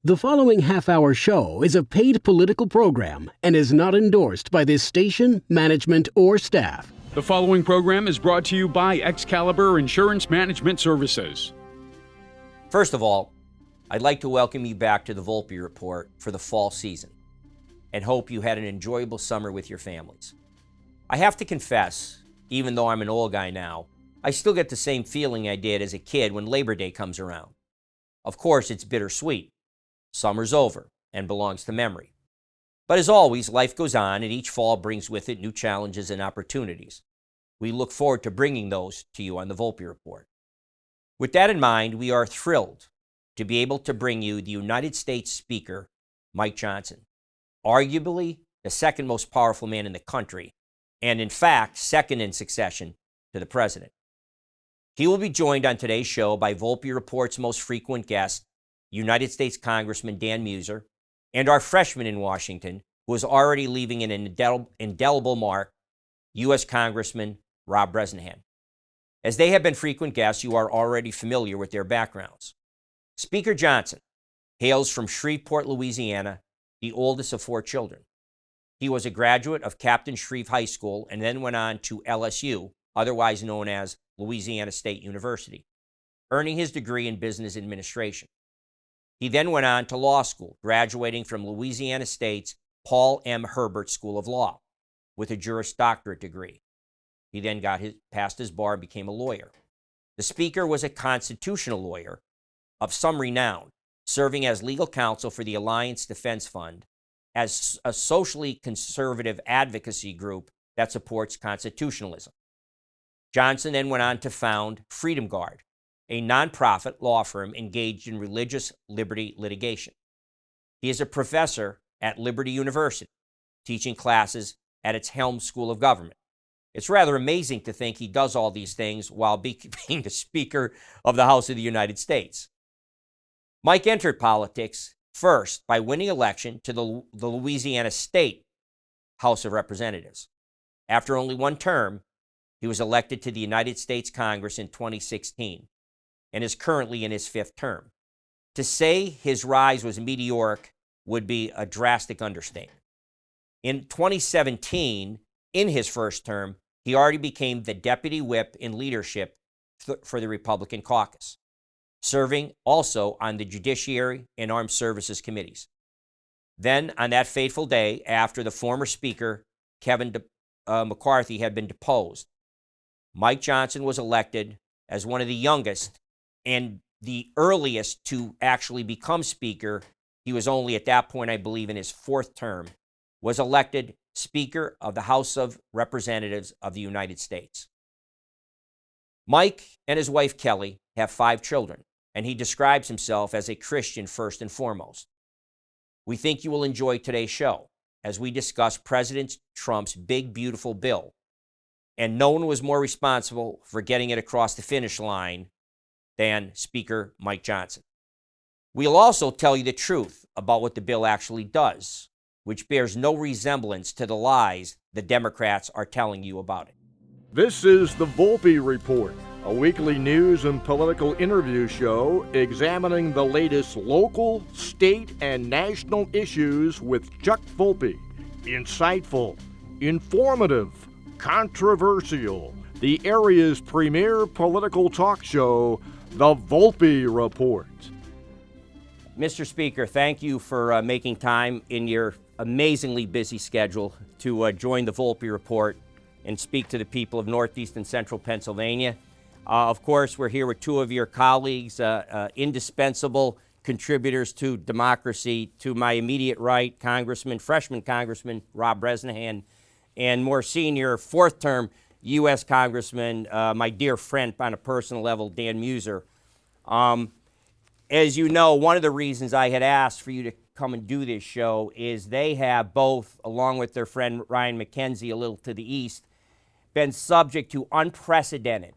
The following half-hour show is a paid political program and is not endorsed by this station, management, or staff. The following program is brought to you by Excalibur Insurance Management Services. First of all, I'd like to welcome you back to the Volpe Report for the fall season and hope you had an enjoyable summer with your families. I have to confess, even though I'm an old guy now, I still get the same feeling I did as a kid when Labor Day comes around. Of course, it's bittersweet. Summer's over and belongs to memory. But as always, life goes on and each fall brings with it new challenges and opportunities. We look forward to bringing those to you on the Volpe Report. With that in mind, we are thrilled to be able to bring you the United States Speaker, Mike Johnson, arguably the second most powerful man in the country, and in fact, second in succession to the president. He will be joined on today's show by Volpe Report's most frequent guest, United States Congressman Dan Meuser, and our freshman in Washington, who is already leaving an indelible mark, U.S. Congressman Rob Bresnahan. As they have been frequent guests, you are already familiar with their backgrounds. Speaker Johnson hails from Shreveport, Louisiana, the oldest of 4 children. He was a graduate of Captain Shreve High School and then went on to LSU, otherwise known as Louisiana State University, earning his degree in business administration. He then went on to law school, graduating from Louisiana State's Paul M. Herbert School of Law with a Juris Doctorate degree. He then passed his bar and became a lawyer. The Speaker was a constitutional lawyer of some renown, serving as legal counsel for the Alliance Defense Fund, as a socially conservative advocacy group that supports constitutionalism. Johnson then went on to found Freedom Guard, a nonprofit law firm engaged in religious liberty litigation. He is a professor at Liberty University, teaching classes at its Helms School of Government. It's rather amazing to think he does all these things while being the Speaker of the House of the United States. Mike entered politics first by winning election to the Louisiana State House of Representatives. After only one term, he was elected to the United States Congress in 2016 and is currently in his 5th term. To say his rise was meteoric would be a drastic understatement. In 2017, in his first term, he already became the deputy whip in leadership for the Republican caucus, serving also on the Judiciary and Armed Services Committees. Then, on that fateful day, after the former Speaker, Kevin McCarthy, had been deposed, Mike Johnson was elected as one of the youngest and the earliest to actually become Speaker. He was only at that point, I believe, in his 4th term, was elected Speaker of the House of Representatives of the United States. Mike and his wife Kelly have 5 children, and he describes himself as a Christian first and foremost. We think you will enjoy today's show as we discuss President Trump's big, beautiful bill, and no one was more responsible for getting it across the finish line than Speaker Mike Johnson. We'll also tell you the truth about what the bill actually does, which bears no resemblance to the lies the Democrats are telling you about it. This is the Volpe Report, a weekly news and political interview show examining the latest local, state, and national issues with Chuck Volpe. Insightful, informative, controversial, the area's premier political talk show, the Volpe Report. Mr. Speaker, thank you for making time in your amazingly busy schedule to join the Volpe Report and speak to the people of Northeast and Central Pennsylvania. Of course, we're here with 2 of your colleagues, indispensable contributors to democracy. To my immediate right, freshman Congressman Rob Bresnahan, and more senior, 4th term U.S. Congressman, my dear friend on a personal level, Dan Meuser. As you know, one of the reasons I had asked for you to come and do this show is they have both, along with their friend Ryan McKenzie a little to the east, been subject to unprecedented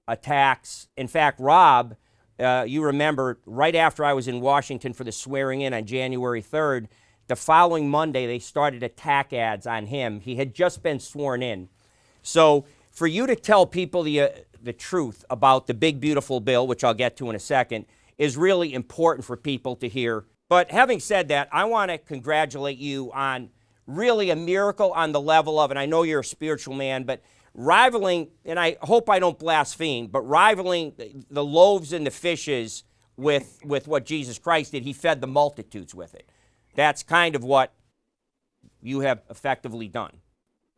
attacks. In fact, Rob, you remember, right after I was in Washington for the swearing in on January 3rd, the following Monday they started attack ads on him. He had just been sworn in. So for you to tell people the truth about the big, beautiful bill, which I'll get to in a second, is really important for people to hear But having said that, I want to congratulate you on really a miracle on the level of, and I know you're a spiritual man, but rivaling, and I hope I don't blaspheme, but rivaling the loaves and the fishes with what Jesus Christ did. He fed the multitudes with it. That's kind of what you have effectively done.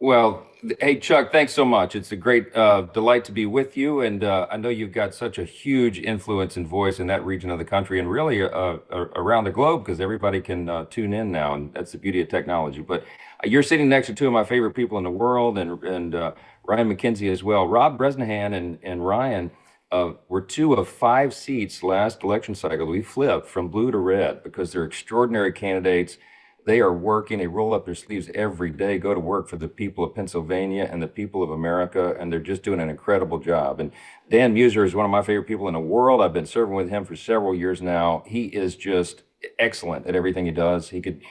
Well, hey, Chuck, thanks so much. It's a great delight to be with you. And I know you've got such a huge influence and voice in that region of the country and really around the globe because everybody can tune in now. And that's the beauty of technology. But you're sitting next to two of my favorite people in the world and Ryan McKenzie as well. Rob Bresnahan and Ryan were 2 of 5 seats last election cycle. We flipped from blue to red because they're extraordinary candidates. They are working, they roll up their sleeves every day, go to work for the people of Pennsylvania and the people of America, and they're just doing an incredible job. And Dan Meuser is one of my favorite people in the world. I've been serving with him for several years now. He is just excellent at everything he does. He could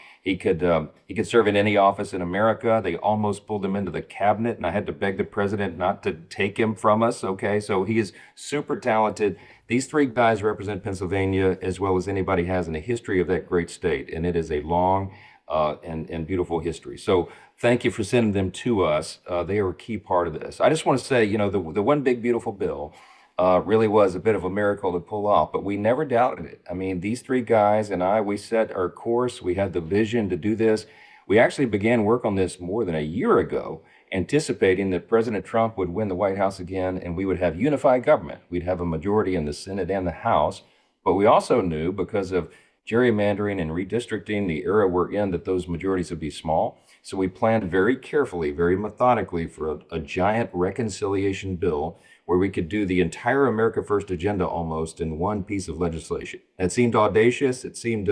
serve in any office in America. They almost pulled him into the cabinet, and I had to beg the president not to take him from us. Okay, so he is super talented. These 3 guys represent Pennsylvania as well as anybody has in the history of that great state, and it is a long and beautiful history. So thank you for sending them to us. They are a key part of this. I just want to say, you know, the one big beautiful bill really was a bit of a miracle to pull off, but we never doubted it. I mean, these 3 guys and I, we set our course. We had the vision to do this. We actually began work on this more than a year ago, anticipating that President Trump would win the White House again and we would have unified government. We'd have a majority in the Senate and the House. But we also knew, because of gerrymandering and redistricting, the era we're in, that those majorities would be small. So we planned very carefully, very methodically for a giant reconciliation bill where we could do the entire America First agenda almost in one piece of legislation. It seemed audacious, it seemed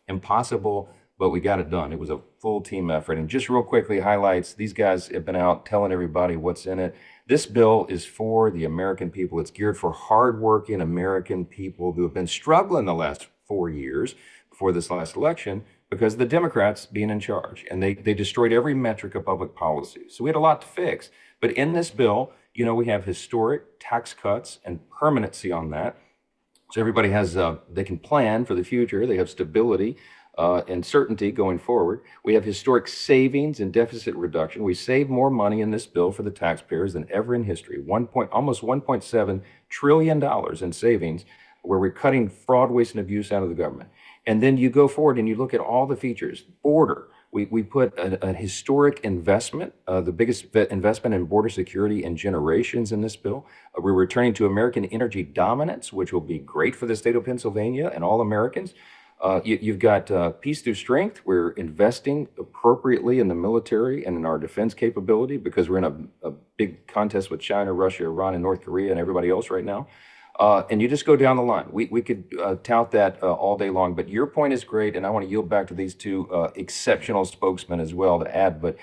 impossible, but we got it done. It was a full team effort. And just real quickly, highlights, these guys have been out telling everybody what's in it. This bill is for the American people. It's geared for hardworking American people who have been struggling the last 4 years before this last election because of the Democrats being in charge. And they destroyed every metric of public policy. So we had a lot to fix. But in this bill, you know, we have historic tax cuts and permanency on that. So everybody has, they can plan for the future. They have stability and certainty going forward. We have historic savings and deficit reduction. We save more money in this bill for the taxpayers than ever in history. Almost $1.7 trillion in savings, where we're cutting fraud, waste, and abuse out of the government. And then you go forward and you look at all the features. Border, we put a historic investment, the biggest investment in border security in generations in this bill. We're returning to American energy dominance, which will be great for the state of Pennsylvania and all Americans. You've got peace through strength. We're investing appropriately in the military and in our defense capability because we're in a big contest with China, Russia, Iran, and North Korea and everybody else right now. And you just go down the line. We could tout that all day long, but your point is great, and I want to yield back to these 2 exceptional spokesmen as well to add. But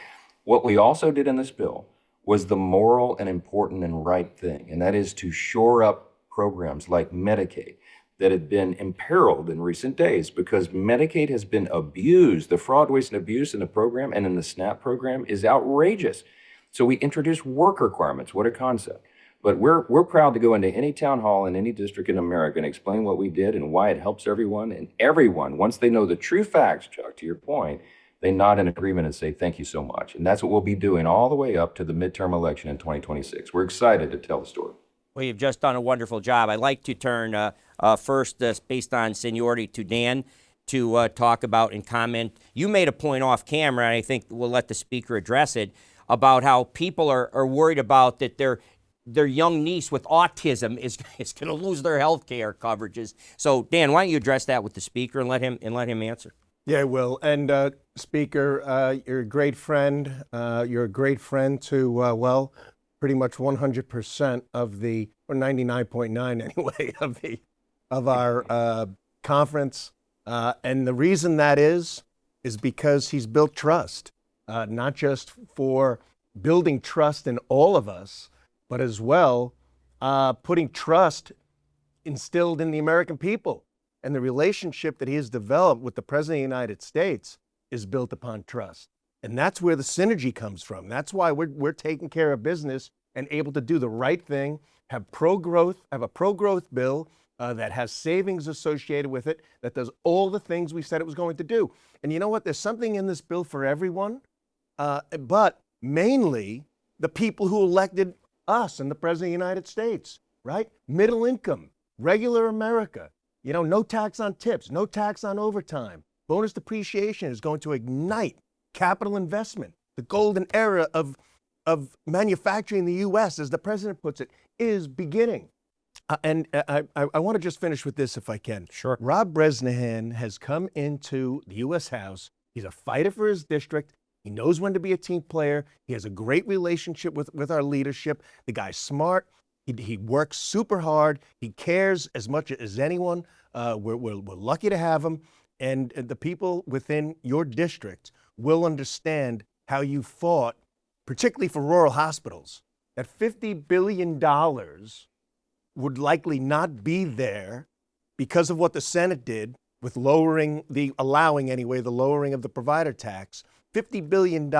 what we also did in this bill was the moral and important and right thing, and that is to shore up programs like Medicaid that had been imperiled in recent days because Medicaid has been abused. The fraud, waste, and abuse in the program and in the SNAP program is outrageous. So we introduced work requirements. What a concept. But we're proud to go into any town hall in any district in America and explain what we did and why it helps everyone. And everyone, once they know the true facts, Chuck, to your point, they nod in agreement and say, thank you so much. And that's what we'll be doing all the way up to the midterm election in 2026. We're excited to tell the story. Well, you've just done a wonderful job. I'd like to turn first, based on seniority, to Dan to talk about and comment. You made a point off camera, and I think we'll let the speaker address it, about how people are worried about that their young niece with autism is going to lose their health care coverages. So, Dan, why don't you address that with the speaker and let him answer? Yeah, I will. And Speaker, you're a great friend. You're a great friend to, well, pretty much 100% of the, or 99.9 anyway, of our conference. And the reason that is because he's built trust, not just for building trust in all of us, but as well putting trust instilled in the American people. And the relationship that he has developed with the President of the United States is built upon trust. And that's where the synergy comes from. That's why we're taking care of business and able to do the right thing, have a pro-growth bill, that has savings associated with it, that does all the things we said it was going to do. And you know what? There's something in this bill for everyone, but mainly the people who elected us and the President of the United States, right? Middle income, regular America, no tax on tips, no tax on overtime. Bonus depreciation is going to ignite capital investment. The golden era of manufacturing in the U.S., as the president puts it, is beginning. And I want to just finish with this if I can. Sure. Rob Bresnahan has come into the U.S. House. He's a fighter for his district. He knows when to be a team player. He has a great relationship with our leadership. The guy's smart. He works super hard. He cares as much as anyone. We're lucky to have him. And the people within your district will understand how you fought, particularly for rural hospitals. That $50 billion would likely not be there because of what the Senate did with allowing the lowering of the provider tax. $50 billion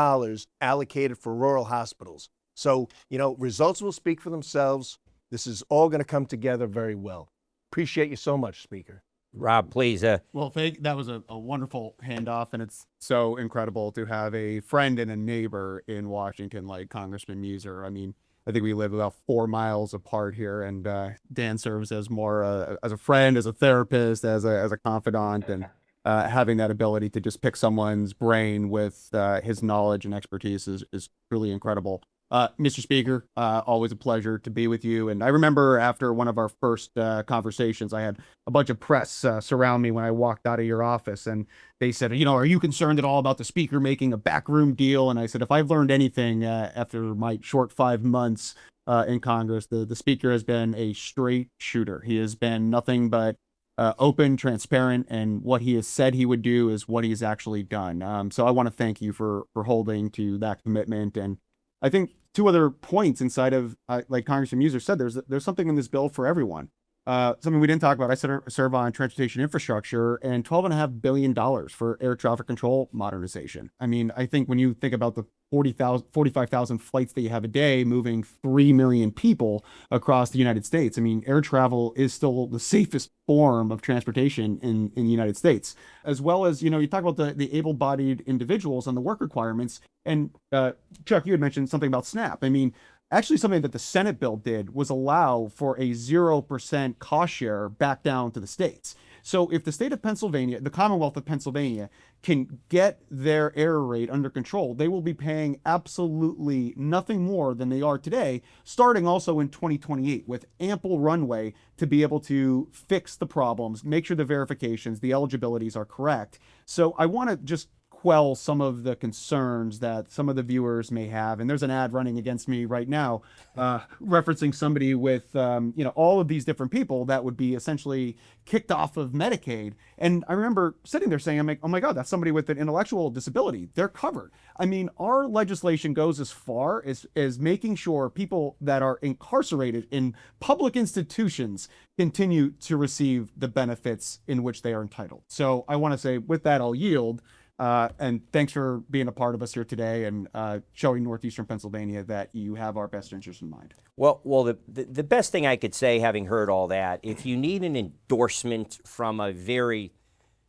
allocated for rural hospitals. So, results will speak for themselves. This is all going to come together very well. Appreciate you so much, Speaker. Rob, please. Well, that was a wonderful handoff, and it's so incredible to have a friend and a neighbor in Washington like Congressman Meuser. I mean, I think we live about 4 miles apart here, and Dan serves as more as a friend, as a therapist, as a confidant, and having that ability to just pick someone's brain with his knowledge and expertise is truly incredible. Mr. Speaker, always a pleasure to be with you. And I remember after one of our first conversations, I had a bunch of press surround me when I walked out of your office. And they said, are you concerned at all about the Speaker making a backroom deal? And I said, if I've learned anything after my short 5 months in Congress, the Speaker has been a straight shooter. He has been nothing but open, transparent, and what he has said he would do is what he's actually done. So I want to thank you for holding to that commitment. And I think 2 other points inside of, like Congressman Meuser said, there's something in this bill for everyone. Something we didn't talk about, I serve on transportation infrastructure, and $12.5 billion for air traffic control modernization. I mean, I think when you think about the 45,000 flights that you have a day moving 3 million people across the United States, I mean, air travel is still the safest form of transportation in the United States. As well as, you talk about the able-bodied individuals and the work requirements. And Chuck, you had mentioned something about SNAP. I mean, actually something that the Senate bill did was allow for a 0% cost share back down to the states. So if the state of Pennsylvania, the Commonwealth of Pennsylvania, can get their error rate under control, they will be paying absolutely nothing more than they are today, starting also in 2028 with ample runway to be able to fix the problems, make sure the verifications, the eligibilities are correct. So I want to just quell some of the concerns that some of the viewers may have. And there's an ad running against me right now referencing somebody with, all of these different people that would be essentially kicked off of Medicaid. And I remember sitting there saying, I'm like, oh my God, that's somebody with an intellectual disability. They're covered. I mean, our legislation goes as far as making sure people that are incarcerated in public institutions continue to receive the benefits in which they are entitled. So I want to say with that, I'll yield. And thanks for being a part of us here today and showing Northeastern Pennsylvania that you have our best interest in mind. Well, the best thing I could say, having heard all that, if you need an endorsement from a very,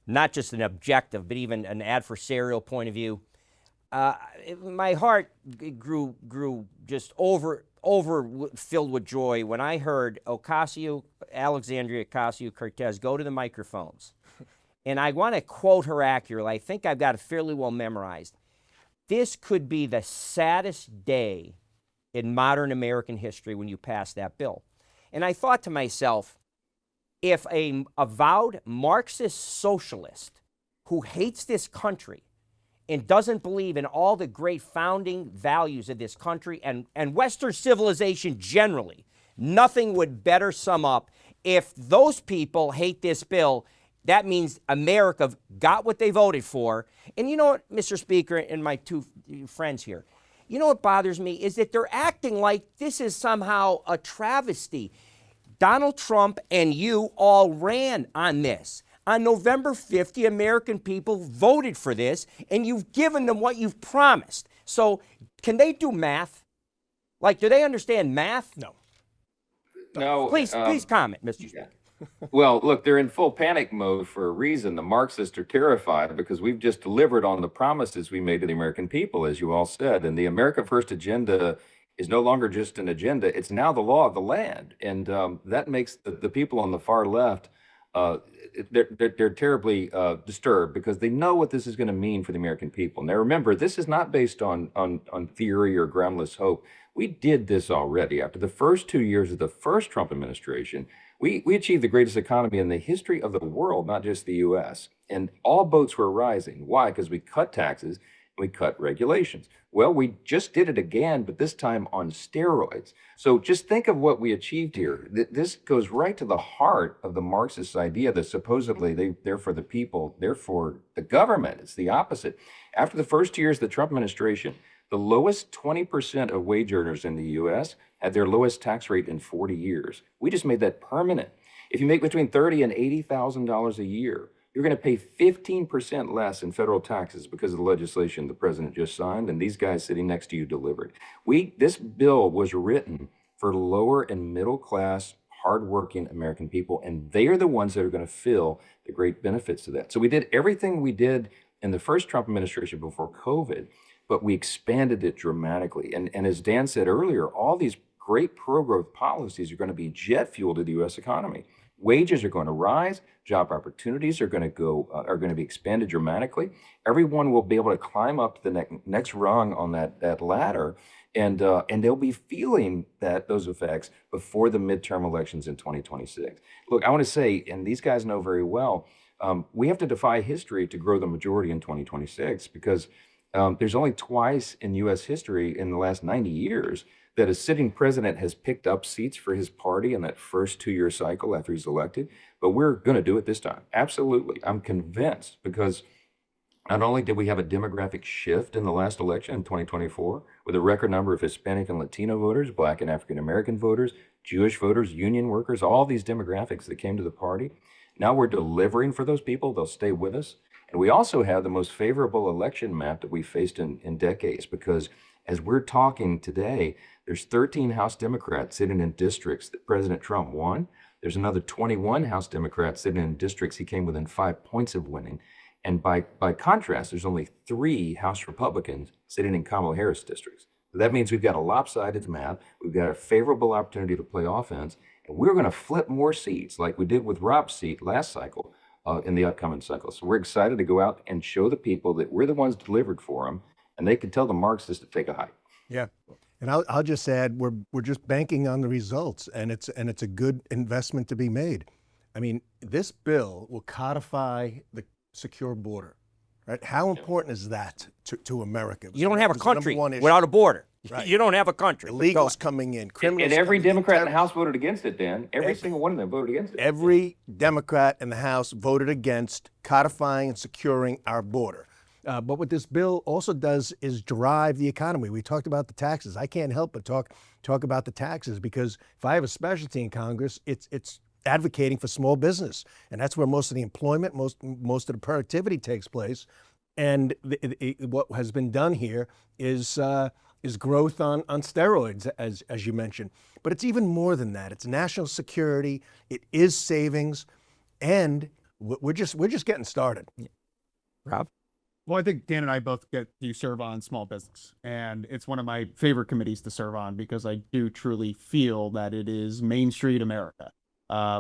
not just an objective, but even an adversarial point of view, my heart grew just filled with joy when I heard Alexandria Ocasio-Cortez go to the microphones. And I want to quote her accurately. I think I've got it fairly well memorized. This could be the saddest day in modern American history when you pass that bill. And I thought to myself, if a avowed Marxist socialist who hates this country and doesn't believe in all the great founding values of this country and Western civilization generally, nothing would better sum up. If those people hate this bill, that means America got what they voted for. And you know what, Mr. Speaker, and my 2 friends here, you know what bothers me is that they're acting like this is somehow a travesty. Donald Trump and you all ran on this. On November 5th, the American people voted for this, and you've given them what you've promised. So can they do math? Like, do they understand math? No. No. Please comment, Mr. Speaker. Well, look, they're in full panic mode for a reason. The Marxists are terrified because we've just delivered on the promises we made to the American people, as you all said. And the America First agenda is no longer just an agenda, it's now the law of the land. And that makes the people on the far left, uh, they're terribly disturbed because they know what this is going to mean for the American people. Now, remember, this is not based on theory or groundless hope. We did this already. After the first 2 years of the first Trump administration, we achieved the greatest economy in the history of the world, not just the US. And all boats were rising. Why? Because we cut taxes and we cut regulations. Well, we just did it again, but this time on steroids. So just think of what we achieved here. This goes right to the heart of the Marxist idea that supposedly they're for the people, they're for the government. It's the opposite. After the first 2 years of the Trump administration, the lowest 20% of wage earners in the US had their lowest tax rate in 40 years. We just made that permanent. If you make between $30,000 and $80,000 a year, you're going to pay 15% less in federal taxes because of the legislation the president just signed, and these guys sitting next to you delivered. This bill was written for lower and middle class, hardworking American people, and they are the ones that are going to feel the great benefits of that. So we did everything we did in the first Trump administration before COVID, but we expanded it dramatically. And as Dan said earlier, all these great pro-growth policies are going to be jet fuel to the U.S. economy. Wages are going to rise. Job opportunities are going to be expanded dramatically. Everyone will be able to climb up to the next rung on that ladder, and they'll be feeling those effects before the midterm elections in 2026. Look, I want to say, and these guys know very well, we have to defy history to grow the majority in 2026 because there's only twice in U.S. history in the last 90 years that a sitting president has picked up seats for his party in that first 2-year cycle after he's elected. But we're going to do it this time. Absolutely. I'm convinced because not only did we have a demographic shift in the last election in 2024 with a record number of Hispanic and Latino voters, Black and African American voters, Jewish voters, union workers, all these demographics that came to the party. Now we're delivering for those people. They'll stay with us. And we also have the most favorable election map that we faced in decades because as we're talking today, there's 13 House Democrats sitting in districts that President Trump won. There's another 21 House Democrats sitting in districts he came within 5 points of winning. And by contrast, there's only 3 House Republicans sitting in Kamala Harris districts. So that means we've got a lopsided map. We've got a favorable opportunity to play offense. And we're going to flip more seats like we did with Rob's seat last cycle in the upcoming cycle. So we're excited to go out and show the people that we're the ones delivered for them. And they can tell the Marxists to take a hike. Yeah. And I'll just add, we're just banking on the results, and it's a good investment to be made. I mean, this bill will codify the secure border, right? How important is that to America? You don't have a It's the country number one issue. without a border. Right. You don't have a country. Illegals coming in, criminals. And every coming in, Democrat in the terrorists. House voted against it, Dan. Every single one of them voted against it. Every Democrat in the House voted against codifying and securing our border. But what this bill also does is drive the economy. We talked about the taxes. I can't help but talk about the taxes because if I have a specialty in Congress, it's advocating for small business, and that's where most of the employment, most of the productivity takes place. And what has been done here is growth on steroids, as you mentioned. But it's even more than that. It's national security. It is savings, and we're just getting started. Rob? Well, I think Dan and I both get to serve on small business, and it's one of my favorite committees to serve on because I do truly feel that it is Main Street America.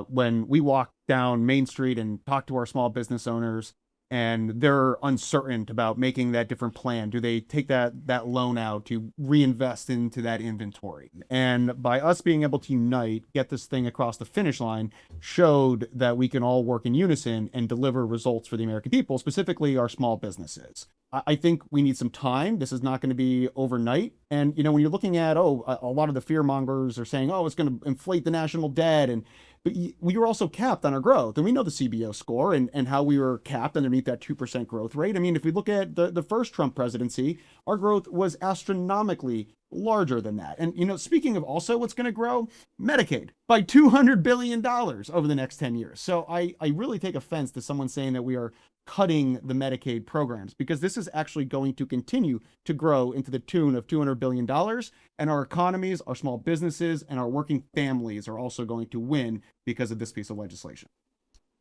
When we walk down Main Street and talk to our small business owners, and they're uncertain about making that different plan, do they take that loan out to reinvest into that inventory? And by us being able to unite, get this thing across the finish line, showed that we can all work in unison and deliver results for the American people, specifically our small businesses. I think we need some time. This is not going to be overnight. And, when you're looking at, a lot of the fear mongers are saying, it's going to inflate the national debt. But we were also capped on our growth. And we know the CBO score and how we were capped underneath that 2% growth rate. I mean, if we look at the first Trump presidency, our growth was astronomically larger than that. And, speaking of also what's going to grow, Medicaid by $200 billion over the next 10 years. So I really take offense to someone saying that we are cutting the Medicaid programs, because this is actually going to continue to grow into the tune of $200 billion. And our economies, our small businesses, and our working families are also going to win because of this piece of legislation.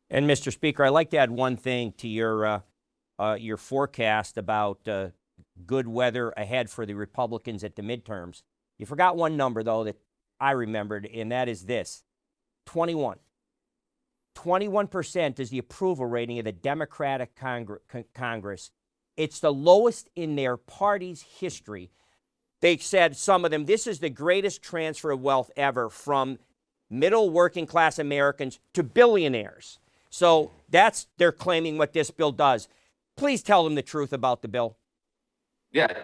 And Mr. Speaker, I'd like to add one thing to your forecast about good weather ahead for the Republicans at the midterms. You forgot one number, though, that I remembered, and that is this: 21. 21% is the approval rating of the Democratic Congress. It's the lowest in their party's history. They said, some of them, this is the greatest transfer of wealth ever from middle working class Americans to billionaires. So they're claiming what this bill does. Please tell them the truth about the bill. Yeah,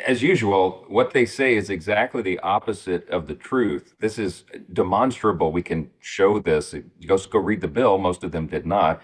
as usual, what they say is exactly the opposite of the truth. This is demonstrable. We can show this. Just go read the bill. Most of them did not.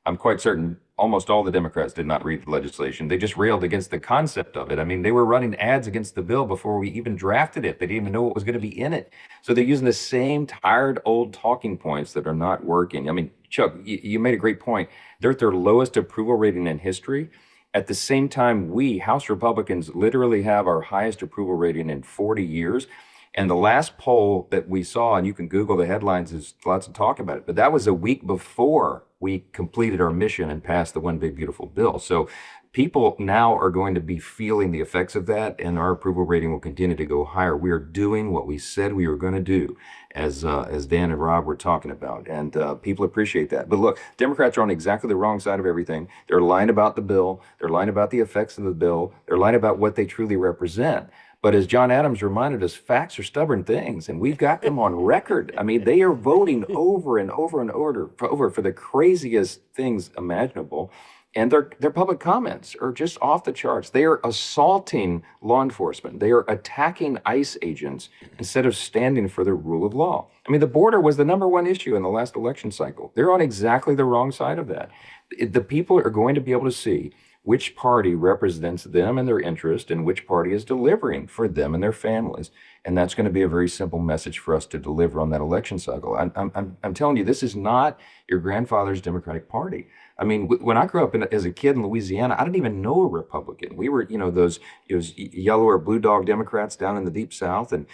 I'm quite certain almost all the Democrats did not read the legislation. They just railed against the concept of it. I mean, they were running ads against the bill before we even drafted it. They didn't even know what was going to be in it. So they're using the same tired old talking points that are not working. I mean, Chuck, you made a great point. They're at their lowest approval rating in history. At the same time, we, House Republicans, literally have our highest approval rating in 40 years. And the last poll that we saw, and you can Google the headlines, there's lots of talk about it, but that was a week before we completed our mission and passed the One Big Beautiful Bill. So people now are going to be feeling the effects of that, and our approval rating will continue to go higher. We are doing what we said we were going to do, as Dan and Rob were talking about, and people appreciate that. But look, Democrats are on exactly the wrong side of everything. They're lying about the bill. They're lying about the effects of the bill. They're lying about what they truly represent. But as John Adams reminded us, facts are stubborn things, and we've got them on record. I mean, they are voting over and over and over for the craziest things imaginable. And their public comments are just off the charts. They are assaulting law enforcement. They are attacking ICE agents instead of standing for the rule of law. I mean, the border was the number one issue in the last election cycle. They're on exactly the wrong side of that. The people are going to be able to see which party represents them and their interest and which party is delivering for them and their families. And that's going to be a very simple message for us to deliver on that election cycle. I'm telling you, this is not your grandfather's Democratic Party. I mean, when I grew up as a kid in Louisiana, I didn't even know a Republican. We were, those yellow or blue dog Democrats down in the deep South. And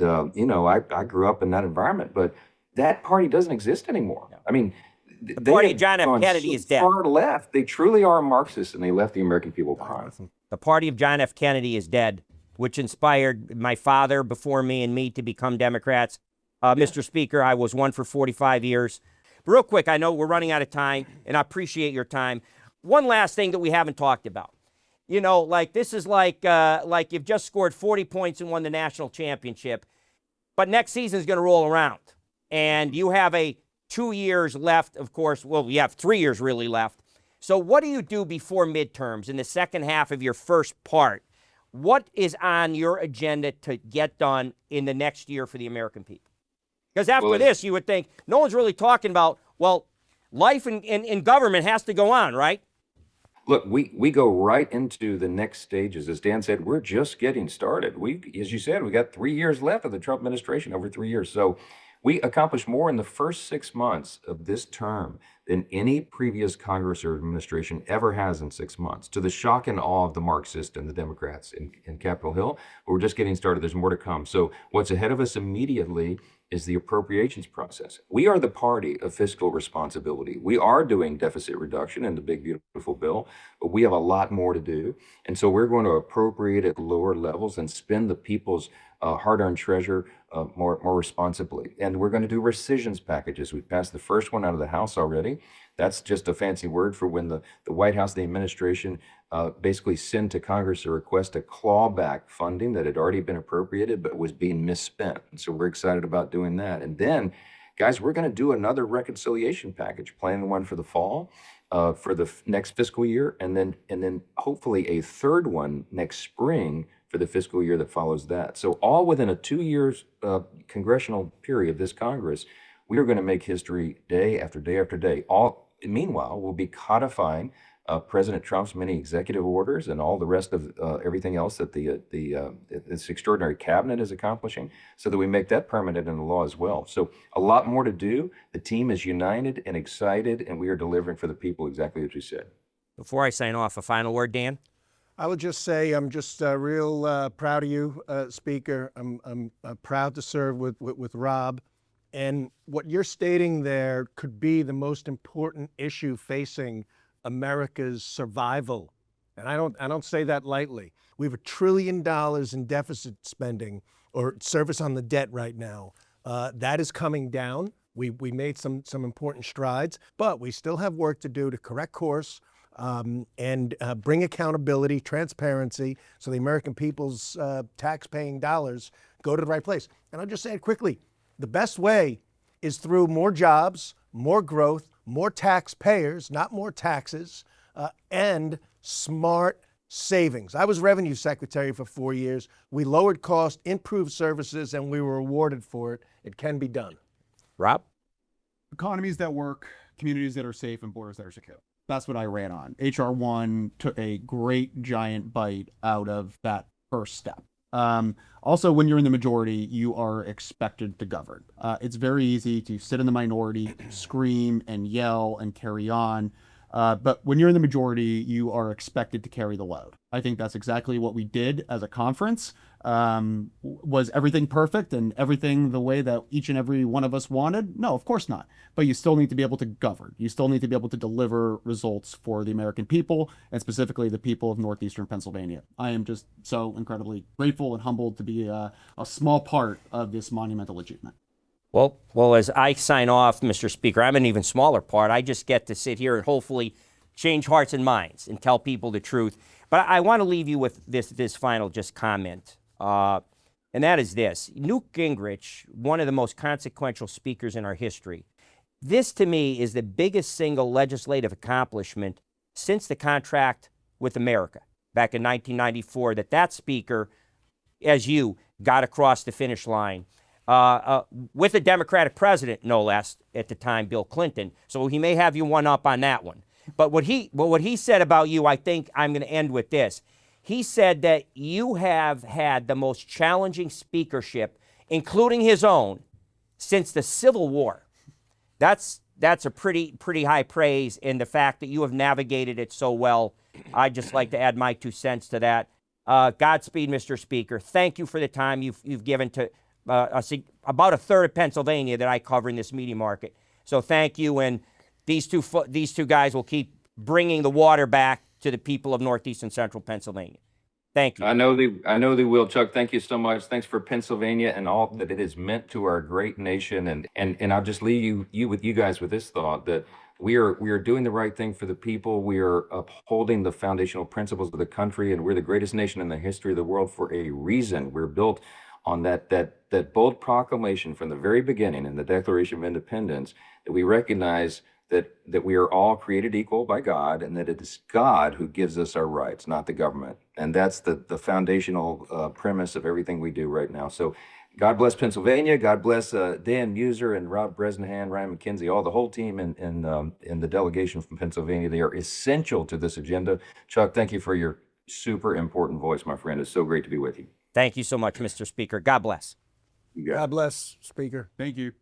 I grew up in that environment, but that party doesn't exist anymore. I mean, the party of John F. Kennedy is dead. Far left. They truly are Marxists, and they left the American people behind. The party of John F. Kennedy is dead, which inspired my father before me and me to become Democrats. Mr. Speaker, I was one for 45 years. But real quick, I know we're running out of time, and I appreciate your time. One last thing that we haven't talked about. This is like you've just scored 40 points and won the national championship, but next season is going to roll around, and you have 2 years left, of course. Well, you have 3 years really left. So what do you do before midterms in the second half of your first part? What is on your agenda to get done in the next year for the American people? Because after this, you would think no one's really talking about, life in government has to go on, right? Look, we go right into the next stages. As Dan said, we're just getting started. As you said, we got 3 years left of the Trump administration, over 3 years. So we accomplished more in the first 6 months of this term than any previous Congress or administration ever has in 6 months, to the shock and awe of the Marxists and the Democrats in Capitol Hill. But we're just getting started. There's more to come. So what's ahead of us immediately is the appropriations process. We are the party of fiscal responsibility. We are doing deficit reduction in the big, beautiful bill, but we have a lot more to do. And so we're going to appropriate at lower levels and spend the people's hard-earned treasure more responsibly. And we're going to do rescissions packages. We passed the first one out of the House already. That's just a fancy word for when the White House, the administration, basically sent to Congress a request to claw back funding that had already been appropriated but was being misspent. And so we're excited about doing that. And then, guys, we're going to do another reconciliation package, planning one for the fall, for the next fiscal year, and then hopefully a third one next spring for the fiscal year that follows that. So all within a 2 years congressional period, this Congress, we are going to make history day after day after day. Meanwhile, we'll be codifying President Trump's many executive orders and all the rest of everything else that this extraordinary cabinet is accomplishing, so that we make that permanent in the law as well. So a lot more to do. The team is united and excited, and we are delivering for the people exactly as we said. Before I sign off, a final word, Dan? I would just say I'm just real proud of you, Speaker. I'm proud to serve with Rob. And what you're stating there could be the most important issue facing America's survival. And I don't say that lightly. We have $1 trillion in deficit spending or service on the debt right now. That is coming down. We made some important strides, but we still have work to do to correct course and bring accountability, transparency, so the American people's tax-paying dollars go to the right place. And I'll just say it quickly. The best way is through more jobs, more growth, more taxpayers, not more taxes, and smart savings. I was Revenue Secretary for 4 years. We lowered costs, improved services, and we were rewarded for it. It can be done. Rob? Economies that work, communities that are safe, and borders that are secure. That's what I ran on. HR 1 took a great giant bite out of that first step. Also, when you're in the majority, you are expected to govern. It's very easy to sit in the minority, scream and yell and carry on. But when you're in the majority, you are expected to carry the load. I think that's exactly what we did as a conference. Was everything perfect and everything the way that each and every one of us wanted? No, of course not. But you still need to be able to govern. You still need to be able to deliver results for the American people, and specifically the people of Northeastern Pennsylvania. I am just so incredibly grateful and humbled to be a small part of this monumental achievement. Well, as I sign off, Mr. Speaker, I'm an even smaller part. I just get to sit here and hopefully change hearts and minds and tell people the truth. But I want to leave you with this final just comment, and that is this. Newt Gingrich, one of the most consequential speakers in our history, this to me is the biggest single legislative accomplishment since the contract with America back in 1994, that speaker, as you, got across the finish line. With a Democratic president, no less, at the time, Bill Clinton. So he may have you one up on that one. But what he said about you, I think I'm going to end with this. He said that you have had the most challenging speakership, including his own, since the Civil War. That's a pretty high praise, in the fact that you have navigated it so well. I'd just like to add my 2 cents to that. Godspeed, Mr. Speaker. Thank you for the time you've given to about a third of Pennsylvania that I cover in this media market. So thank you, and these two guys will keep bringing the water back to the people of Northeast and Central Pennsylvania. Thank you. I know they will, Chuck. Thank you so much. Thanks for Pennsylvania and all that it has meant to our great nation. And I'll just leave you guys with this thought, that we are doing the right thing for the people. We are upholding the foundational principles of the country, and we're the greatest nation in the history of the world for a reason. We're built on that bold proclamation from the very beginning in the Declaration of Independence, that we recognize that we are all created equal by God, and that it is God who gives us our rights, not the government. And that's the foundational premise of everything we do right now. So God bless Pennsylvania. God bless Dan Meuser and Rob Bresnahan, Ryan McKenzie, all the whole team in the delegation from Pennsylvania. They are essential to this agenda. Chuck, thank you for your super important voice, my friend. It's so great to be with you. Thank you so much, Mr. Speaker. God bless. God bless, Speaker. Thank you.